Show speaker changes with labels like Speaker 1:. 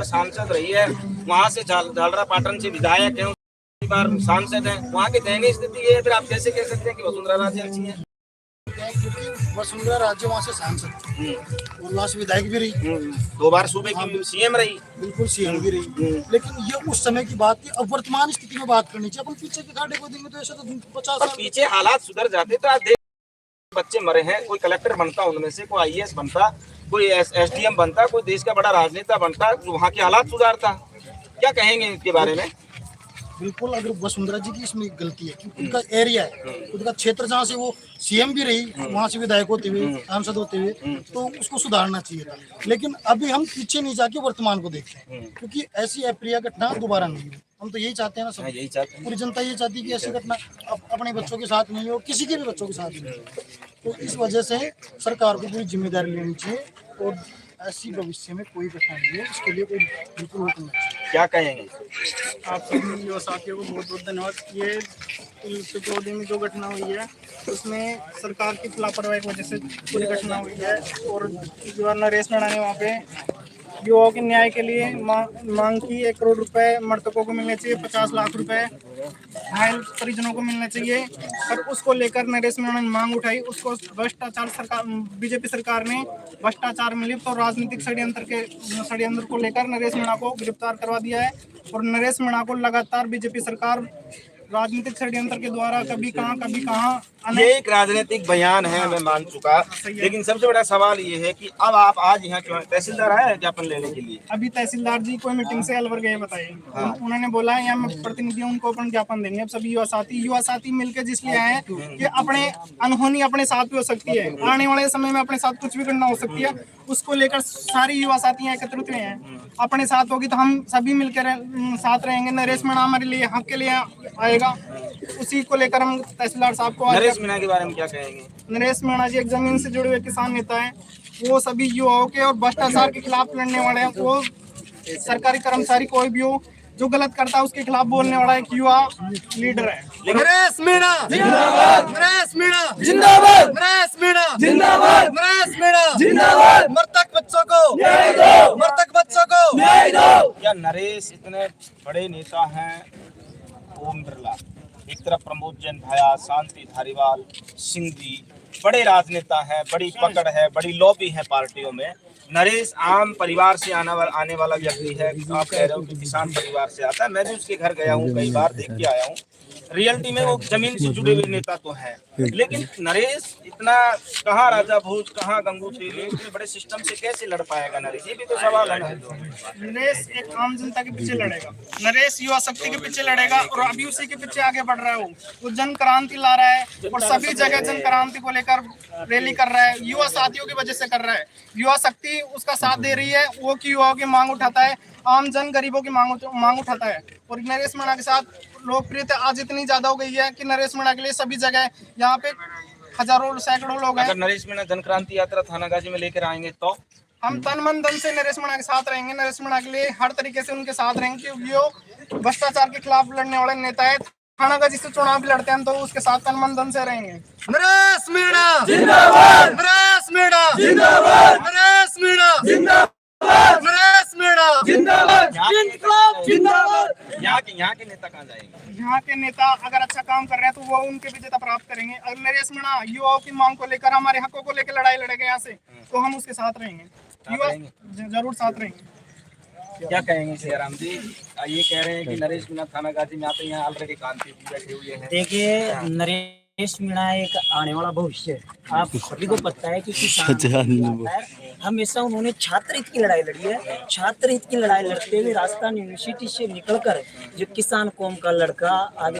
Speaker 1: सांसद रही है, वहाँ से झालरा पाटन से विधायक है, बार सांसद है, वहाँ की दयनीय स्थिति ये है, फिर आप कैसे कह सकते हैं कि वसुंधरा राजे अच्छी है?
Speaker 2: क्योंकि वसुंधरा राजे वहाँ से सांसद और वहाँ से विधायक भी रही,
Speaker 1: 2 बार सूबे की सीएम रही,
Speaker 2: बिल्कुल सीएम भी रही। लेकिन ये उस समय की बात थी, अब वर्तमान स्थिति में बात करनी चाहिए। अपन पीछे के खाटे को देंगे तो ऐसा तो 50 साल
Speaker 1: पीछे हालात सुधर जाते तो आज बच्चे मरे हैं, कोई कलेक्टर बनता उनमें से, कोई आईएएस बनता, कोई एसडीएम बनता, कोई देश का बड़ा राजनेता बनता, वहाँ के हालात सुधारता। क्या कहेंगे इसके बारे में?
Speaker 2: बिल्कुल, अगर वसुंधरा जी की इसमें गलती है कि उनका एरिया है, उनका क्षेत्र जहाँ से वो सीएम भी रही, वहाँ से विधायक होते हुए, सांसद होते हुए, तो उसको सुधारना चाहिए था। लेकिन अभी हम पीछे नहीं जाके वर्तमान को देखते हैं, क्योंकि ऐसी अप्रिय घटना दोबारा नहीं हो। हम तो यही चाहते हैं ना, सब
Speaker 1: यही चाहते हैं,
Speaker 2: पूरी जनता ये चाहती है कि ऐसी घटना अपने बच्चों के साथ नहीं हो, किसी के भी बच्चों के साथ नहीं हो। तो इस वजह से सरकार को पूरी जिम्मेदारी लेनी चाहिए और ऐसी भविष्य में कोई घटना नहीं है, इसके लिए कोई बिल्कुल रोकना चाहिए।
Speaker 1: क्या कहेंगे?
Speaker 3: आप सभी युवा साथियों को बहुत बहुत धन्यवाद। ये पिपरोदी में जो घटना हुई है उसमें सरकार की लापरवाही की वजह से पूरी घटना हुई है और जो नरेश मीणा ने वहाँ पे युवाओं के न्याय के लिए मांग की 1 करोड़ रुपए मृतकों को मिलने चाहिए, 50 लाख रुपए घायल परिजनों को मिलना चाहिए। पर उसको लेकर नरेश मीणा ने मांग उठाई, उसको भ्रष्टाचार सरकार बीजेपी सरकार ने भ्रष्टाचार में लिप्त और राजनीतिक षड्यंत्र को लेकर नरेश मीणा को गिरफ्तार करवा दिया है। और नरेश मीणा को लगातार बीजेपी सरकार राजनीतिक षड्यंत्र के द्वारा कभी कहाँ
Speaker 1: ये एक राजनीतिक बयान है, मैं मान चुका, लेकिन सबसे बड़ा सवाल ये है कि अब आप आज यहाँ क्यों? तहसीलदार आए हैं ज्ञापन लेने के लिए?
Speaker 3: अभी तहसीलदार जी कोई मीटिंग से अलवर गए बताइए। उन्होंने बोला है यहाँ प्रतिनिधि उनको अपन ज्ञापन देंगे। अब सभी युवा साथी मिलकर जिसलिए आए हैं कि अपने अनहोनी अपने साथ भी हो सकती है, आने वाले समय में अपने साथ कुछ भी घटना हो सकती है, उसको लेकर सारी युवा साथी एकत्रित हुए हैं। अपने साथ होगी तो हम सभी मिलकर साथ रहेंगे। नरेश मीणा हमारे लिए हक के लिए आएगा, उसी को लेकर हम तहसीलदार साहब को।
Speaker 1: नरेश मीणा के बारे में क्या कहेंगे?
Speaker 3: नरेश मीणा जी एक जमीन से जुड़े हुए किसान नेता हैं। वो सभी युवाओं के और भ्रष्टाचार के खिलाफ लड़ने वाले हैं। वो सरकारी कर्मचारी कोई भी हो जो गलत करता है उसके खिलाफ बोलने वाला एक युवा लीडर है।
Speaker 2: नरेश मीणा जिंदाबाद, नरेश मीणा जिंदाबाद, नरेश मीणा जिंदाबाद, नरेश मीणा जिंदाबाद। मृतक बच्चों को न्याय दो, मृतक बच्चों को न्याय दो।
Speaker 1: क्या नरेश इतने बड़े नेता हैं? ओम बिरला एक तरफ, प्रमोद जैन भाया, शांति धारीवाल, सिंह जी बड़े राजनेता है, बड़ी पकड़ है, बड़ी लॉबी है पार्टियों में। नरेश आम परिवार से आने वाला व्यक्ति है। आप कह रहे हो कि किसान परिवार से आता है, मैं भी उसके घर गया हूँ, कई बार देख के आया हूँ। रियलिटी में वो जमीन से जुड़े हुए नेता तो है, लेकिन नरेश इतना कहाँ राजा भोज, कहाँ गंगू तेली, इतने बड़े सिस्टम से कैसे लड़ पाएगा नरेश? ये भी तो सवाल है ना।
Speaker 3: नरेश एक आम जनता के पीछे लड़ेगा, नरेश युवा शक्ति के पीछे लड़ेगा और अभी उसी के पीछे आगे बढ़ रहा है। वो जन क्रांति ला रहा है और सभी जगह जन क्रांति को लेकर रैली कर रहा है। युवा साथियों की वजह से कर रहा है, युवा शक्ति उसका साथ दे रही है। वो की युवाओं की मांग उठाता है, आम जन गरीबों की मांग उठाता है। और नरेश मीणा के साथ लोकप्रियता आज इतनी ज्यादा हो गई है कि नरेश मीणा के लिए सभी जगह यहाँ पे हजारों सैकड़ों लोग हैं।
Speaker 1: अगर नरेश मीणा जन क्रांति यात्रा थानागाजी में लेकर आएंगे तो
Speaker 3: हम तन मन धन से नरेश मीणा के साथ रहेंगे। नरेश मीणा के लिए हर तरीके से उनके साथ रहेंगे, क्योंकि वो भ्रष्टाचार के खिलाफ लड़ने वाले नेता है। थानागाजी से चुनाव भी लड़ते हैं तो उसके साथ तन मन धन से रहेंगे।
Speaker 2: नरेश मीणा जिंदाबाद, नरेश मीणा जिंदाबाद, नरेश मीणा जिंदाबाद, नरेश मीणा जिंदाबाद, जिंदाबाद।
Speaker 1: यहाँ के नेता कहाँ जाएंगे?
Speaker 3: यहाँ के नेता अगर अच्छा काम कर रहे हैं तो वो उनके विजेता प्राप्त करेंगे। अगर नरेश मीणा युवाओं की मांग को लेकर, हमारे हकों को लेकर लड़ाई लड़ेगा यहाँ से, तो हम उसके साथ रहेंगे, युवा जरूर साथ रहेंगे।
Speaker 1: क्या कहेंगे सियाराम जी? ये कह रहे हैं कि नरेश मीणा थानागाजी में आते हैं, यहाँ ऑलरेडी कांति जी बैठे हुए हैं।
Speaker 4: देखिए, नरेश मीणा एक आने वाला भविष्य है। आप सभी को पता है कि किसान हमेशा उन्होंने छात्र हित की लड़ाई लड़ी है। छात्र हित की लड़ाई लड़ते हुए राजस्थान यूनिवर्सिटी से निकलकर जो किसान कौम का लड़का आगे